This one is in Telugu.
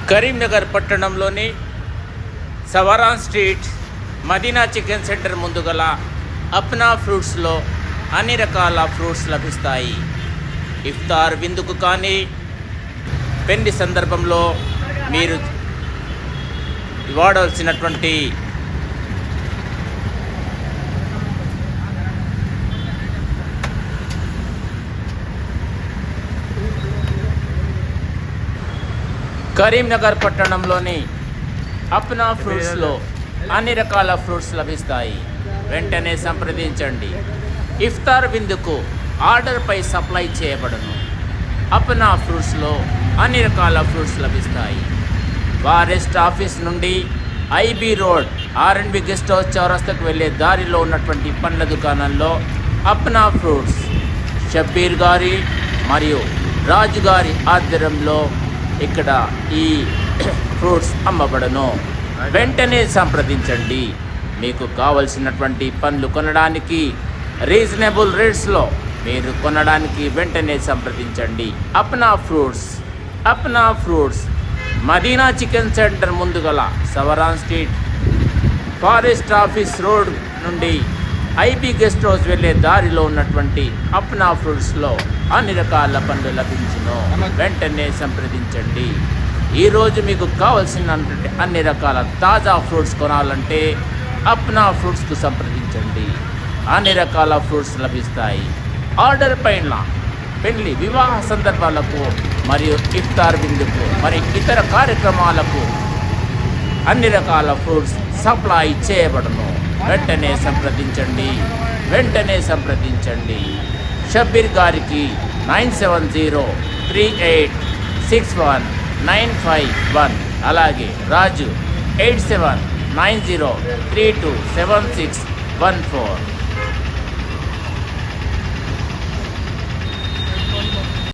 కరీంనగర్ పట్టణంలోని సవరాన్ స్ట్రీట్ మదీనా చికెన్ సెంటర్ ముందు గల అప్నా ఫ్రూట్స్లో అన్ని రకాల ఫ్రూట్స్ లభిస్తాయి. ఇఫ్తార్ విందుకు కానీ పెళ్లి సందర్భంలో మీరు వాడవలసినటువంటి కరీంనగర్ పట్టణంలోని అప్నా ఫ్రూట్స్లో అన్ని రకాల ఫ్రూట్స్ లభిస్తాయి. వెంటనే సంప్రదించండి. ఇఫ్తార్ విందుకు ఆర్డర్పై సప్లై చేయబడును. అప్నా ఫ్రూట్స్లో అన్ని రకాల ఫ్రూట్స్ లభిస్తాయి. ఫారెస్ట్ ఆఫీస్ నుండి IB road R and B guest house చౌరస్తాకు వెళ్ళే దారిలో ఉన్నటువంటి పండ్ల దుకాణంలో అప్నా ఫ్రూట్స్ షబ్బీర్ గారి మరియు రాజు గారి ఆధ్వర్యంలో ఇక్కడ ఈ ఫ్రూట్స్ అమ్మబడను. వెంటనే సంప్రదించండి. మీకు కావలసినటువంటి పండ్లు కొనడానికి రీజనబుల్ రేట్స్లో మీరు కొనడానికి వెంటనే సంప్రదించండి. Apna fruits Madina chicken centre ముందు గల సవరాన్ స్ట్రీట్ ఫారెస్ట్ ఆఫీస్ రోడ్ నుండి ఐబీ గెస్ట్ హౌస్ వెళ్ళే దారిలో ఉన్నటువంటి అప్నా ఫ్రూట్స్లో అన్ని రకాల పండ్లు లభించును. వెంటనే సంప్రదించండి. ఈరోజు మీకు కావలసినటువంటి అన్ని రకాల తాజా ఫ్రూట్స్ కొనాలంటే అప్నా ఫ్రూట్స్కు సంప్రదించండి. అన్ని రకాల ఫ్రూట్స్ లభిస్తాయి. ఆర్డర్ పైన పెళ్లి వివాహ సందర్భాలకు మరియు ఇఫ్తార్ విందుకు మరి ఇతర కార్యక్రమాలకు అన్ని రకాల ఫ్రూట్స్ సప్లై చేయబడును. వెంటనే సంప్రదించండి. షబ్బీర్ గారికి 9703861951 అలాగే రాజు 8790327614